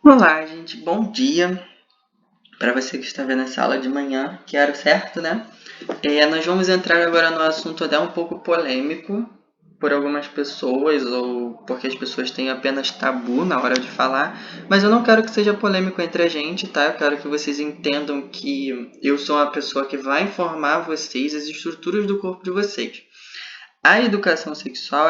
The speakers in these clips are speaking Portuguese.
Olá, gente. Bom dia para você que está vendo essa aula de manhã. Quero, certo, né? Nós vamos entrar agora no assunto até um pouco polêmico por algumas pessoas ou porque as pessoas têm apenas tabu na hora de falar, mas eu não quero que seja polêmico entre a gente, tá? Eu quero que vocês entendam que eu sou uma pessoa que vai informar vocês as estruturas do corpo de vocês. A educação sexual,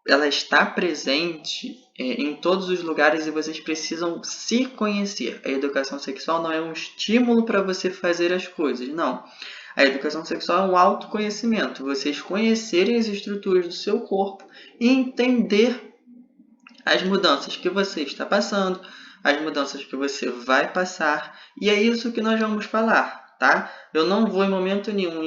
ela está presente em todos os lugares e vocês precisam se conhecer. A educação sexual não é um estímulo para você fazer as coisas, não. A educação sexual é um autoconhecimento. Vocês conhecerem as estruturas do seu corpo e entender as mudanças que você está passando, as mudanças que você vai passar, e é isso que nós vamos falar, tá? Eu não vou em momento nenhum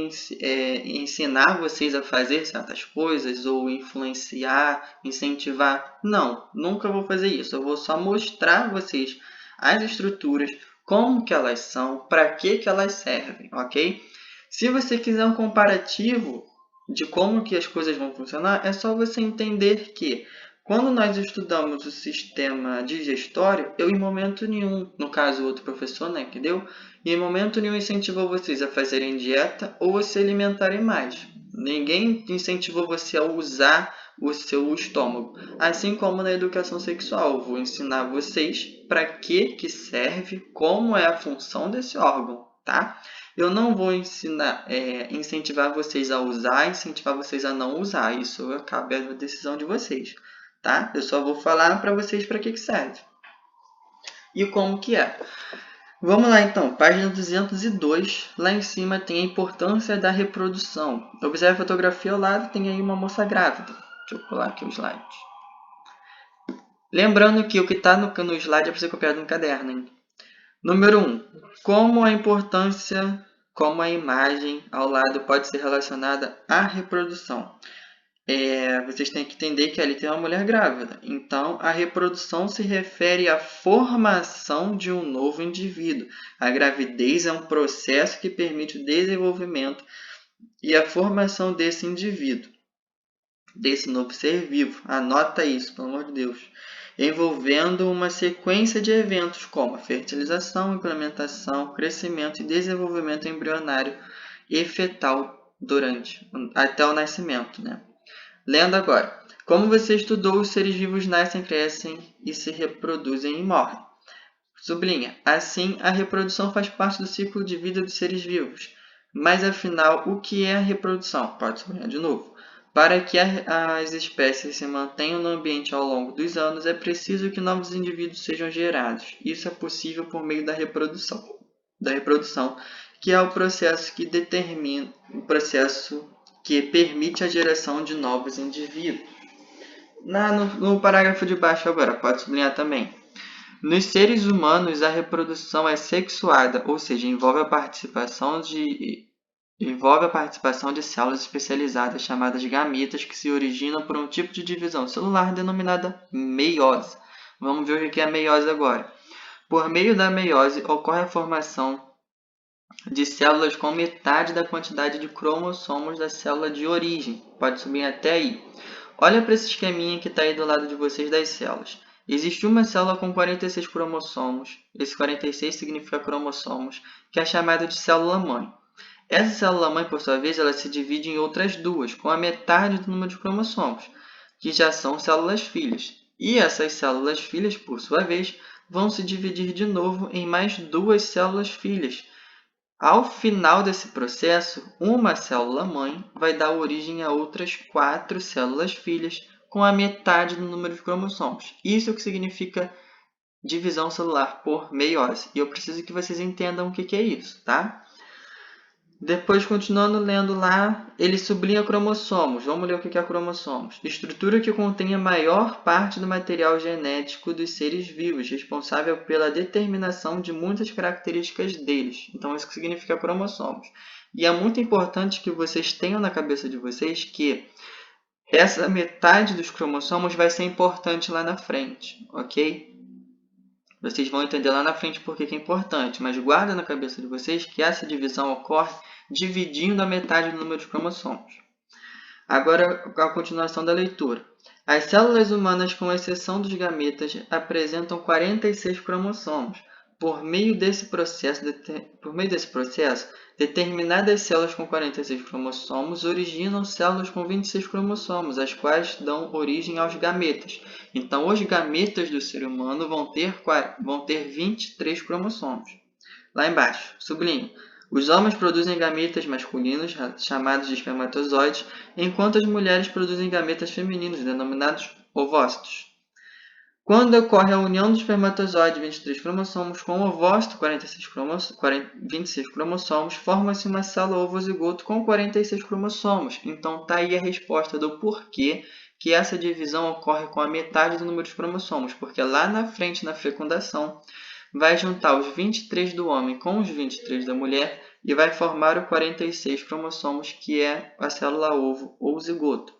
ensinar vocês a fazer certas coisas ou influenciar, incentivar. Não, nunca vou fazer isso. Eu vou só mostrar a vocês as estruturas, como que elas são, para que elas servem, ok? Se você quiser um comparativo de como que as coisas vão funcionar, é só você entender que quando nós estudamos o sistema digestório, eu em momento nenhum, no caso o outro professor, né, que deu, em momento nenhum incentivou vocês a fazerem dieta ou a se alimentarem mais. Ninguém incentivou você a usar o seu estômago. Assim como na educação sexual, eu vou ensinar vocês para que serve, como é a função desse órgão, tá? Eu não vou incentivar vocês a usar, incentivar vocês a não usar. Isso cabe à decisão de vocês, tá? Eu só vou falar para vocês para que serve e como que é. Vamos lá então, página 202, lá em cima tem a importância da reprodução. Observe a fotografia ao lado, tem aí uma moça grávida. Deixa eu pular aqui o slide. Lembrando que o que está no slide é para ser copiado no caderno, hein? Número 1. Como a imagem ao lado pode ser relacionada à reprodução. Vocês têm que entender que ali tem uma mulher grávida. Então, a reprodução se refere à formação de um novo indivíduo. A gravidez é um processo que permite o desenvolvimento e a formação desse indivíduo, desse novo ser vivo. Anota isso, pelo amor de Deus. Envolvendo uma sequência de eventos como a fertilização, implementação, crescimento e desenvolvimento embrionário e fetal até o nascimento, né? Lendo agora. Como você estudou, os seres vivos nascem, crescem e se reproduzem e morrem. Sublinha. Assim, a reprodução faz parte do ciclo de vida dos seres vivos. Mas, afinal, o que é a reprodução? Pode sublinhar de novo. Para que as espécies se mantenham no ambiente ao longo dos anos, é preciso que novos indivíduos sejam gerados. Isso é possível por meio da reprodução, que é o processo que permite a geração de novos indivíduos. No parágrafo de baixo agora, pode sublinhar também. Nos seres humanos, a reprodução é sexuada, ou seja, envolve a participação de células especializadas chamadas gametas que se originam por um tipo de divisão celular denominada meiose. Vamos ver o que é a meiose agora. Por meio da meiose, ocorre a formação de células com metade da quantidade de cromossomos da célula de origem. Pode subir até aí. Olha para esse esqueminha que está aí do lado de vocês das células. Existe uma célula com 46 cromossomos, esse 46 significa cromossomos, que é chamada de célula-mãe. Essa célula-mãe, por sua vez, ela se divide em outras duas, com a metade do número de cromossomos, que já são células-filhas. E essas células-filhas, por sua vez, vão se dividir de novo em mais duas células-filhas. Ao final desse processo, uma célula-mãe vai dar origem a outras 4 células-filhas com a metade do número de cromossomos. Isso é o que significa divisão celular por meiose. E eu preciso que vocês entendam o que é isso, tá? Depois, continuando lendo lá, ele sublinha cromossomos. Vamos ler o que é cromossomos. Estrutura que contém a maior parte do material genético dos seres vivos, responsável pela determinação de muitas características deles. Então, isso que significa cromossomos. E é muito importante que vocês tenham na cabeça de vocês que essa metade dos cromossomos vai ser importante lá na frente, ok? Vocês vão entender lá na frente por que é importante, mas guarda na cabeça de vocês que essa divisão ocorre dividindo a metade do número de cromossomos. Agora, a continuação da leitura. As células humanas, com exceção dos gametas, apresentam 46 cromossomos. Por meio desse processo, determinadas células com 46 cromossomos originam células com 26 cromossomos, as quais dão origem aos gametas. Então, os gametas do ser humano vão ter 23 cromossomos. Lá embaixo, sublinho. Os homens produzem gametas masculinos, chamados de espermatozoides, enquanto as mulheres produzem gametas femininos, denominados ovócitos. Quando ocorre a união do espermatozoide 23 cromossomos com o ovócito 26 cromossomos, forma-se uma célula ovozigoto com 46 cromossomos. Então, está aí a resposta do porquê que essa divisão ocorre com a metade do número de cromossomos, porque lá na frente, na fecundação, vai juntar os 23 do homem com os 23 da mulher e vai formar o 46 cromossomos, que é a célula ovo ou zigoto.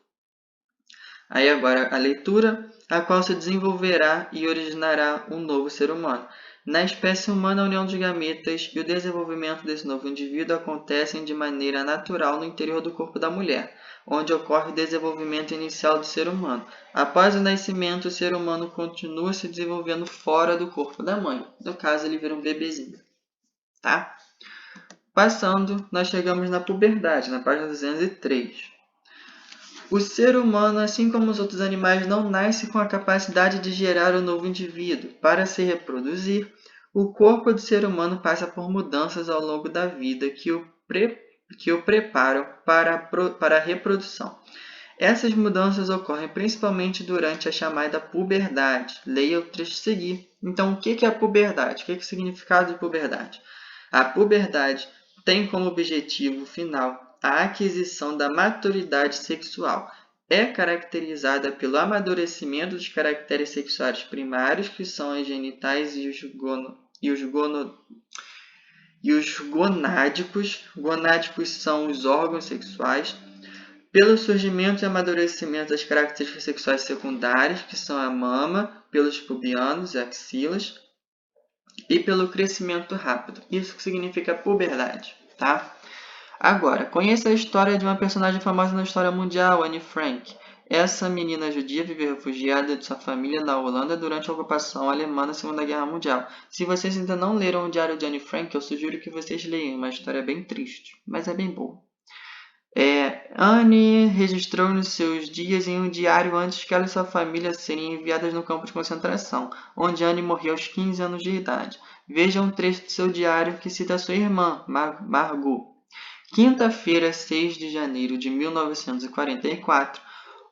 Aí agora a leitura, a qual se desenvolverá e originará um novo ser humano. Na espécie humana, a união dos gametas e o desenvolvimento desse novo indivíduo acontecem de maneira natural no interior do corpo da mulher, onde ocorre o desenvolvimento inicial do ser humano. Após o nascimento, o ser humano continua se desenvolvendo fora do corpo da mãe. No caso, ele vira um bebezinho. Tá? Passando, nós chegamos na puberdade, na página 203. O ser humano, assim como os outros animais, não nasce com a capacidade de gerar um novo indivíduo. Para se reproduzir, o corpo do ser humano passa por mudanças ao longo da vida que o preparam para a reprodução. Essas mudanças ocorrem principalmente durante a chamada puberdade. Leia o trecho a seguir. Então, o que é a puberdade? O que é o significado de puberdade? A puberdade tem como objetivo final a aquisição da maturidade sexual. É caracterizada pelo amadurecimento dos caracteres sexuais primários, que são as genitais e os gonádicos. Gonádicos são os órgãos sexuais. Pelo surgimento e amadurecimento das características sexuais secundárias, que são a mama, pelos pubianos e axilas, e pelo crescimento rápido. Isso que significa puberdade, tá? Agora, conheça a história de uma personagem famosa na história mundial, Anne Frank. Essa menina judia viveu refugiada de sua família na Holanda durante a ocupação alemã na Segunda Guerra Mundial. Se vocês ainda não leram o Diário de Anne Frank, eu sugiro que vocês leiam. Uma história bem triste, mas é bem boa. Anne registrou nos seus dias em um diário antes que ela e sua família serem enviadas no campo de concentração, onde Anne morreu aos 15 anos de idade. Veja um trecho do seu diário que cita sua irmã, Margot. Quinta-feira, 6 de janeiro de 1944.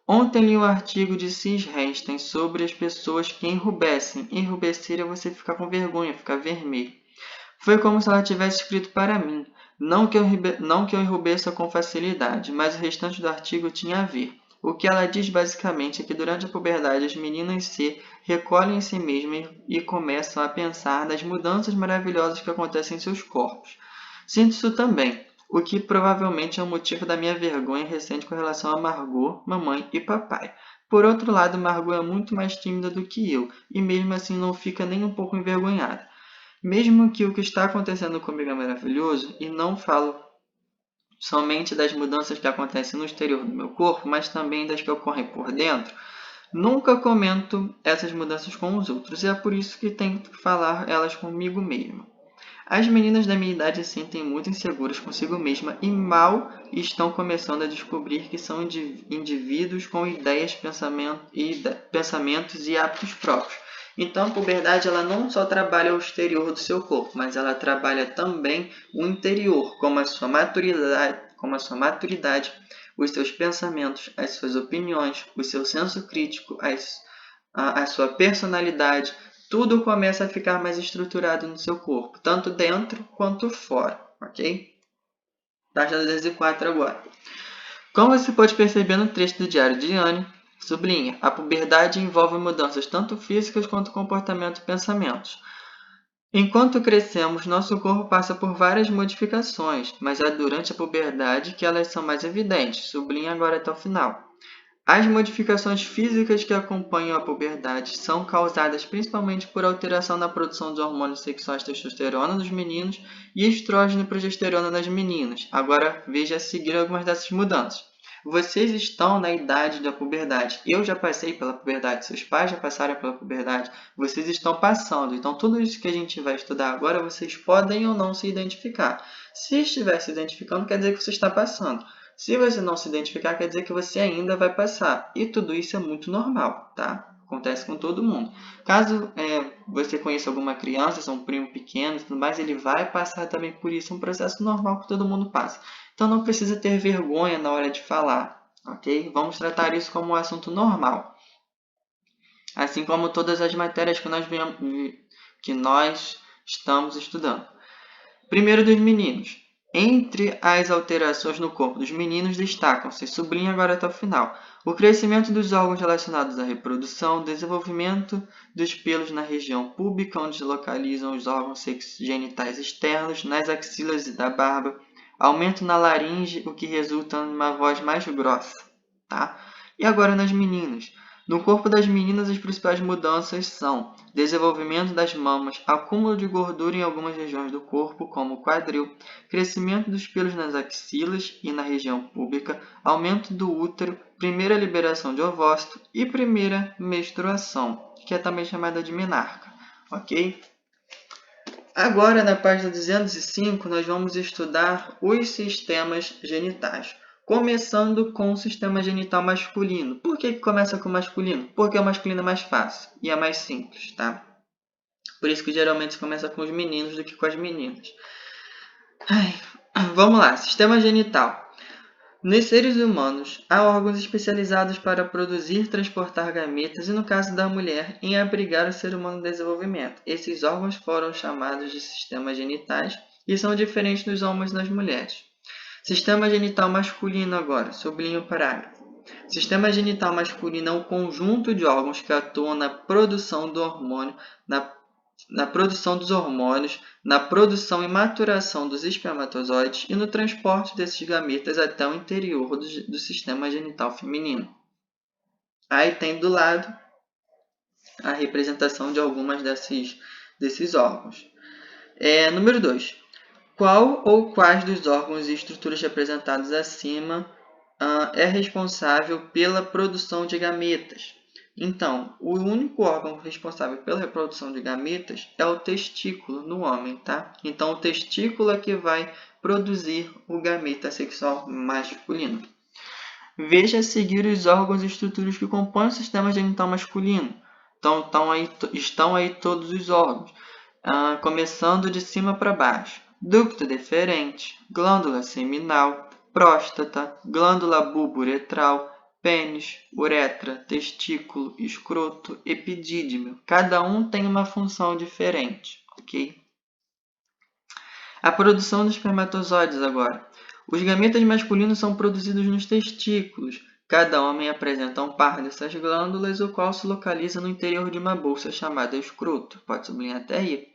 Ontem li um artigo de Cis Hastings sobre as pessoas que enrubescem. Enrubescer é você ficar com vergonha, ficar vermelho. Foi como se ela tivesse escrito para mim. Não que eu enrubeça com facilidade, mas o restante do artigo tinha a ver. O que ela diz basicamente é que durante a puberdade as meninas se recolhem em si mesmas e começam a pensar nas mudanças maravilhosas que acontecem em seus corpos. Sinto isso também, o que provavelmente é o motivo da minha vergonha recente com relação a Margot, mamãe e papai. Por outro lado, Margot é muito mais tímida do que eu, e mesmo assim não fica nem um pouco envergonhada. Mesmo que o que está acontecendo comigo é maravilhoso, e não falo somente das mudanças que acontecem no exterior do meu corpo, mas também das que ocorrem por dentro, nunca comento essas mudanças com os outros, e é por isso que tento falar elas comigo mesmo. As meninas da minha idade se sentem muito inseguras consigo mesma e mal estão começando a descobrir que são indivíduos com ideias, pensamentos e hábitos próprios. Então, a puberdade ela não só trabalha o exterior do seu corpo, mas ela trabalha também o interior, como a sua maturidade, os seus pensamentos, as suas opiniões, o seu senso crítico, a sua personalidade. Tudo começa a ficar mais estruturado no seu corpo, tanto dentro quanto fora, ok? Página 204 agora. Como você pode perceber no trecho do diário de Anne, sublinha, a puberdade envolve mudanças tanto físicas quanto comportamento e pensamentos. Enquanto crescemos, nosso corpo passa por várias modificações, mas é durante a puberdade que elas são mais evidentes, sublinha agora até o final. As modificações físicas que acompanham a puberdade são causadas principalmente por alteração na produção dos hormônios sexuais testosterona nos meninos e estrógeno e progesterona nas meninas. Agora veja a seguir algumas dessas mudanças. Vocês estão na idade da puberdade. Eu já passei pela puberdade, seus pais já passaram pela puberdade, vocês estão passando. Então, tudo isso que a gente vai estudar agora, vocês podem ou não se identificar. Se estiver se identificando, quer dizer que você está passando. Se você não se identificar, quer dizer que você ainda vai passar. E tudo isso é muito normal, tá? Acontece com todo mundo. Caso você conheça alguma criança, se é um primo pequeno e tudo mais, ele vai passar também por isso. É um processo normal que todo mundo passa. Então não precisa ter vergonha na hora de falar, ok? Vamos tratar isso como um assunto normal. Assim como todas as matérias que nós estamos estudando. Primeiro dos meninos. Entre as alterações no corpo dos meninos destacam-se, sublinha agora até o final, o crescimento dos órgãos relacionados à reprodução, o desenvolvimento dos pelos na região púbica, onde se localizam os órgãos genitais externos, nas axilas e da barba, aumento na laringe, o que resulta em uma voz mais grossa. Tá? E agora nas meninas. No corpo das meninas, as principais mudanças são desenvolvimento das mamas, acúmulo de gordura em algumas regiões do corpo, como o quadril, crescimento dos pelos nas axilas e na região púbica, aumento do útero, primeira liberação de ovócito e primeira menstruação, que é também chamada de menarca. Ok? Agora, na página 205, nós vamos estudar os sistemas genitais. Começando com o sistema genital masculino. Por que começa com o masculino? Porque o masculino é mais fácil e é mais simples, tá? Por isso que geralmente se começa com os meninos do que com as meninas. Vamos lá, sistema genital. Nos seres humanos, há órgãos especializados para produzir e transportar gametas e, no caso da mulher, em abrigar o ser humano em desenvolvimento. Esses órgãos foram chamados de sistemas genitais e são diferentes dos homens e das mulheres. Sistema genital masculino agora, sublinho o parágrafo. Sistema genital masculino é um conjunto de órgãos que atuam na produção do hormônio, na produção dos hormônios, na produção e maturação dos espermatozoides e no transporte desses gametas até o interior do sistema genital feminino. Aí tem do lado a representação de algumas desses órgãos. Número 2. Qual ou quais dos órgãos e estruturas representados acima é responsável pela produção de gametas? Então, o único órgão responsável pela reprodução de gametas é o testículo no homem, tá? Então, o testículo é que vai produzir o gameta sexual masculino. Veja a seguir os órgãos e estruturas que compõem o sistema genital masculino. Então, estão aí todos os órgãos, começando de cima para baixo. Ducto deferente, glândula seminal, próstata, glândula bulbo-uretral, pênis, uretra, testículo, escroto, epidídimo. Cada um tem uma função diferente, ok? A produção dos espermatozoides agora. Os gametas masculinos são produzidos nos testículos. Cada homem apresenta um par dessas glândulas, o qual se localiza no interior de uma bolsa chamada escroto. Pode sublinhar até aí.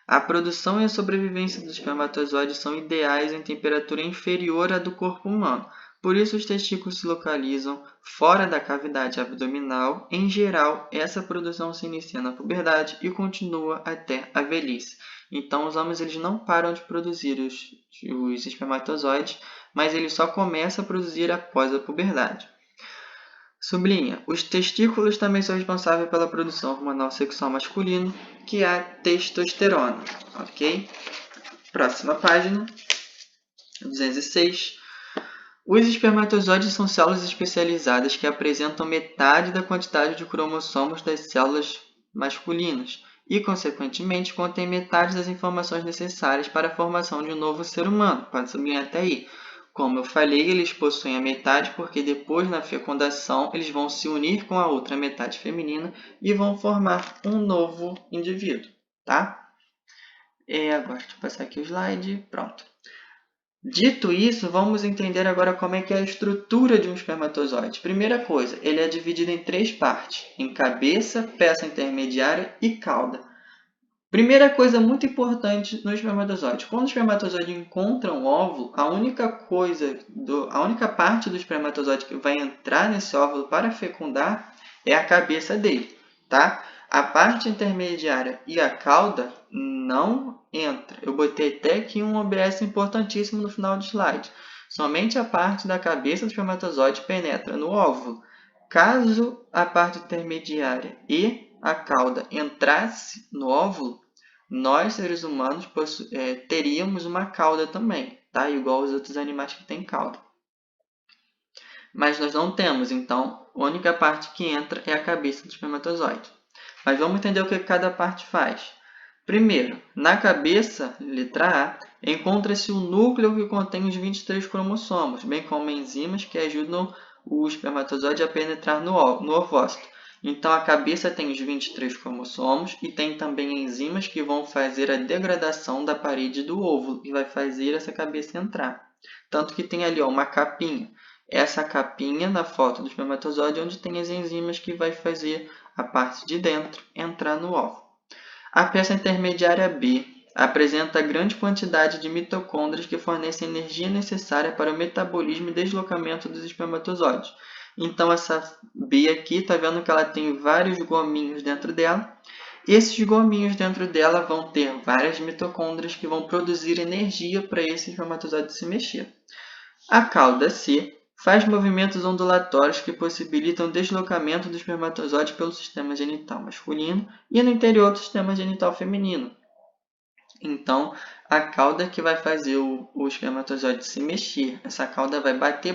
A produção e a sobrevivência dos espermatozoides são ideais em temperatura inferior à do corpo humano. Por isso, os testículos se localizam fora da cavidade abdominal. Em geral, essa produção se inicia na puberdade e continua até a velhice. Então, os homens eles não param de produzir os espermatozoides, mas eles só começam a produzir após a puberdade. Sublinha, os testículos também são responsáveis pela produção hormonal sexual masculino, que é a testosterona, ok? Próxima página, 206. Os espermatozoides são células especializadas que apresentam metade da quantidade de cromossomos das células masculinas e, consequentemente, contêm metade das informações necessárias para a formação de um novo ser humano. Pode sublinhar até aí. Como eu falei, eles possuem a metade porque depois, na fecundação, eles vão se unir com a outra metade feminina e vão formar um novo indivíduo, tá? Agora, deixa eu passar aqui o slide. Pronto. Dito isso, vamos entender agora como é que é a estrutura de um espermatozoide. Primeira coisa, ele é dividido em 3 partes, em cabeça, peça intermediária e cauda. Primeira coisa muito importante no espermatozoide. Quando o espermatozoide encontra um óvulo, a única parte do espermatozoide que vai entrar nesse óvulo para fecundar é a cabeça dele, tá? A parte intermediária e a cauda não entra. Eu botei até aqui um OBS importantíssimo no final do slide. Somente a parte da cabeça do espermatozoide penetra no óvulo. Caso a parte intermediária e a cauda entrasse no óvulo, nós, seres humanos, teríamos uma cauda também, tá? Igual aos outros animais que têm cauda. Mas nós não temos, então a única parte que entra é a cabeça do espermatozoide. Mas vamos entender o que cada parte faz. Primeiro, na cabeça, letra A, encontra-se o núcleo que contém os 23 cromossomos, bem como enzimas que ajudam o espermatozoide a penetrar no ovócito. Então, a cabeça tem os 23 cromossomos e tem também enzimas que vão fazer a degradação da parede do óvulo e vai fazer essa cabeça entrar. Tanto que tem ali uma capinha. Essa capinha na foto do espermatozoide onde tem as enzimas que vai fazer a parte de dentro entrar no óvulo. A peça intermediária B apresenta grande quantidade de mitocôndrias que fornecem energia necessária para o metabolismo e deslocamento dos espermatozoides. Então, essa B aqui, está vendo que ela tem vários gominhos dentro dela. Esses gominhos dentro dela vão ter várias mitocôndrias que vão produzir energia para esse espermatozoide se mexer. A cauda C faz movimentos ondulatórios que possibilitam o deslocamento do espermatozoide pelo sistema genital masculino e no interior do sistema genital feminino. Então, a cauda que vai fazer o espermatozoide se mexer. Essa cauda vai bater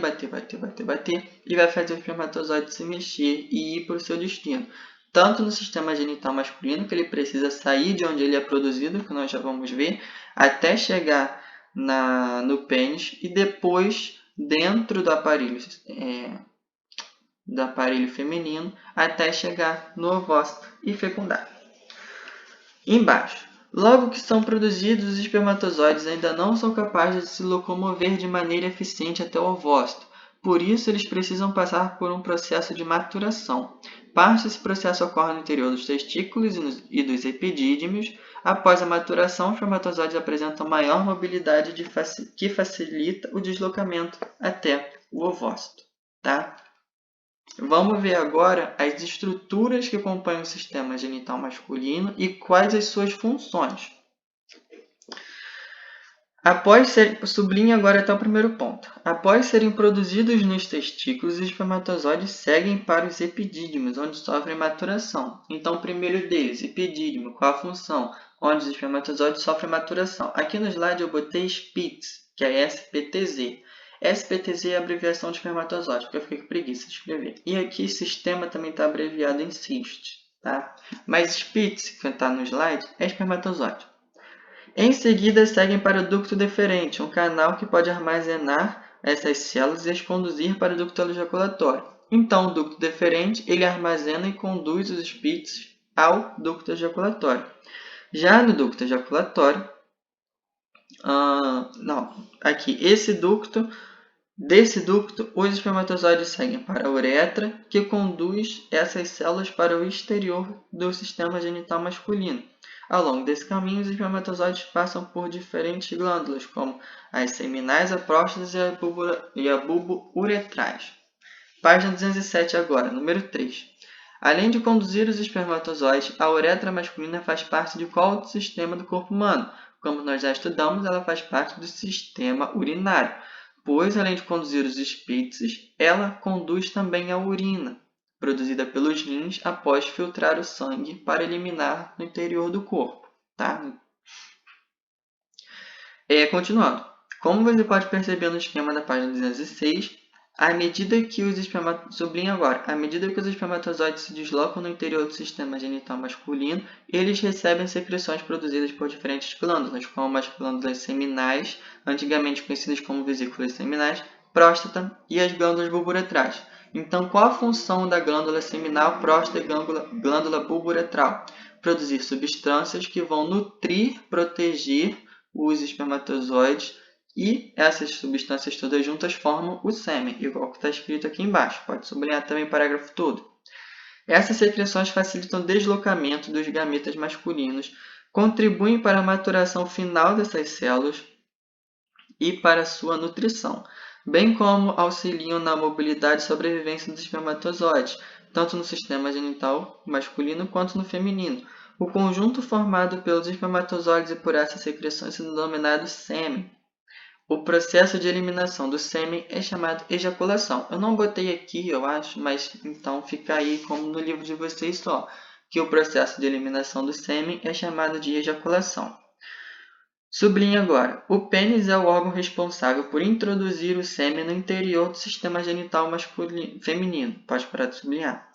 e vai fazer o espermatozoide se mexer e ir para o seu destino. Tanto no sistema genital masculino, que ele precisa sair de onde ele é produzido, que nós já vamos ver, até chegar no pênis e depois dentro do aparelho feminino até chegar no ovócito e fecundar. Embaixo. Logo que são produzidos, os espermatozoides ainda não são capazes de se locomover de maneira eficiente até o ovócito. Por isso, eles precisam passar por um processo de maturação. Parte desse processo ocorre no interior dos testículos e dos epidídimos. Após a maturação, os espermatozoides apresentam maior mobilidade que facilita o deslocamento até o ovócito. Tá? Vamos ver agora as estruturas que compõem o sistema genital masculino e quais as suas funções. Sublinhe agora até o primeiro ponto. Após serem produzidos nos testículos, os espermatozoides seguem para os epidídimos, onde sofrem maturação. Então, o primeiro deles, epidídimo, qual a função? Onde os espermatozoides sofrem maturação. Aqui no slide eu botei SPITZ, que é SPTZ. SPTZ é a abreviação de espermatozoide, porque eu fiquei com preguiça de escrever. E aqui, sistema também está abreviado em CIST. Tá? Mas SPITZ, que está no slide, é espermatozoide. Em seguida, seguem para o ducto deferente, um canal que pode armazenar essas células e as conduzir para o ducto ejaculatório. Então, o ducto deferente ele armazena e conduz os SPITZ ao ducto ejaculatório. Já no ducto ejaculatório, desse ducto, os espermatozoides seguem para a uretra, que conduz essas células para o exterior do sistema genital masculino. Ao longo desse caminho, os espermatozoides passam por diferentes glândulas, como as seminais, a próstata e a bulbo-uretrais. Página 207 agora, número 3. Além de conduzir os espermatozoides, a uretra masculina faz parte de qual outro sistema do corpo humano? Como nós já estudamos, ela faz parte do sistema urinário, pois, além de conduzir os SPITZs, ela conduz também a urina, produzida pelos rins após filtrar o sangue para eliminar no interior do corpo. Tá? Continuando. Como você pode perceber no esquema da página 206, à medida que os espermatozoides se deslocam no interior do sistema genital masculino, eles recebem secreções produzidas por diferentes glândulas, como as glândulas seminais, antigamente conhecidas como vesículas seminais, próstata e as glândulas bulbo-uretrais. Então, qual a função da glândula seminal, próstata e glândula bulbo-uretral? Produzir substâncias que vão nutrir, proteger os espermatozoides e essas substâncias todas juntas formam o sêmen, igual que está escrito aqui embaixo. Pode sublinhar também o parágrafo todo. Essas secreções facilitam o deslocamento dos gametas masculinos, contribuem para a maturação final dessas células e para a sua nutrição, bem como auxiliam na mobilidade e sobrevivência dos espermatozoides, tanto no sistema genital masculino quanto no feminino. O conjunto formado pelos espermatozoides e por essas secreções é denominado sêmen. O processo de eliminação do sêmen é chamado ejaculação. Eu não botei aqui, eu acho, mas então fica aí como no livro de vocês só, que o processo de eliminação do sêmen é chamado de ejaculação. Sublinhe agora. O pênis é o órgão responsável por introduzir o sêmen no interior do sistema genital feminino. Pode parar de sublinhar.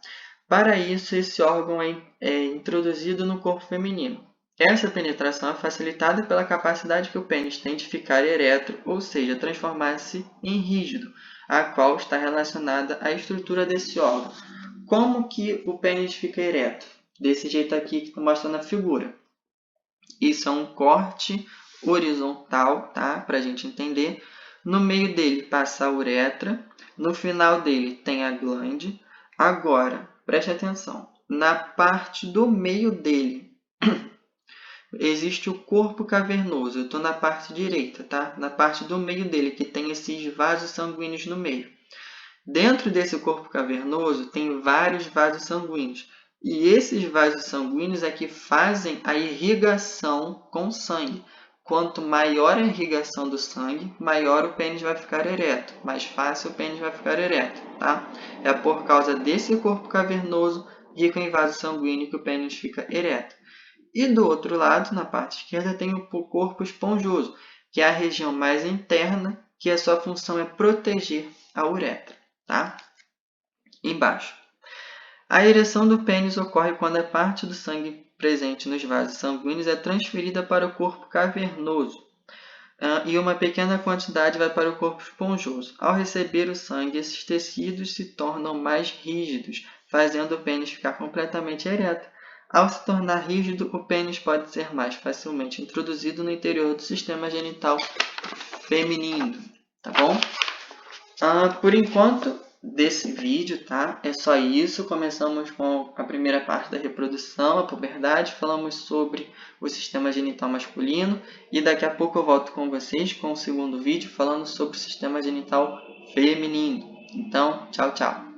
Para isso, esse órgão é introduzido no corpo feminino. Essa penetração é facilitada pela capacidade que o pênis tem de ficar ereto, ou seja, transformar-se em rígido, a qual está relacionada à estrutura desse órgão. Como que o pênis fica ereto? Desse jeito aqui que mostra na figura. Isso é um corte horizontal, tá? Para a gente entender. No meio dele passa a uretra, no final dele tem a glande. Agora, preste atenção, na parte do meio dele existe o corpo cavernoso. Eu estou na parte direita, tá? Na parte do meio dele, que tem esses vasos sanguíneos no meio. Dentro desse corpo cavernoso tem vários vasos sanguíneos. E esses vasos sanguíneos é que fazem a irrigação com sangue. Quanto maior a irrigação do sangue, maior o pênis vai ficar ereto. Mais fácil o pênis vai ficar ereto, tá? É por causa desse corpo cavernoso rico em vaso sanguíneo que o pênis fica ereto. E do outro lado, na parte esquerda, tem o corpo esponjoso, que é a região mais interna, que a sua função é proteger a uretra, tá? Embaixo. A ereção do pênis ocorre quando a parte do sangue presente nos vasos sanguíneos é transferida para o corpo cavernoso e uma pequena quantidade vai para o corpo esponjoso. Ao receber o sangue, esses tecidos se tornam mais rígidos, fazendo o pênis ficar completamente ereto. Ao se tornar rígido, o pênis pode ser mais facilmente introduzido no interior do sistema genital feminino, tá bom? Por enquanto, desse vídeo, tá? É só isso. Começamos com a primeira parte da reprodução, a puberdade. Falamos sobre o sistema genital masculino. E daqui a pouco eu volto com vocês com o segundo vídeo falando sobre o sistema genital feminino. Então, tchau, tchau!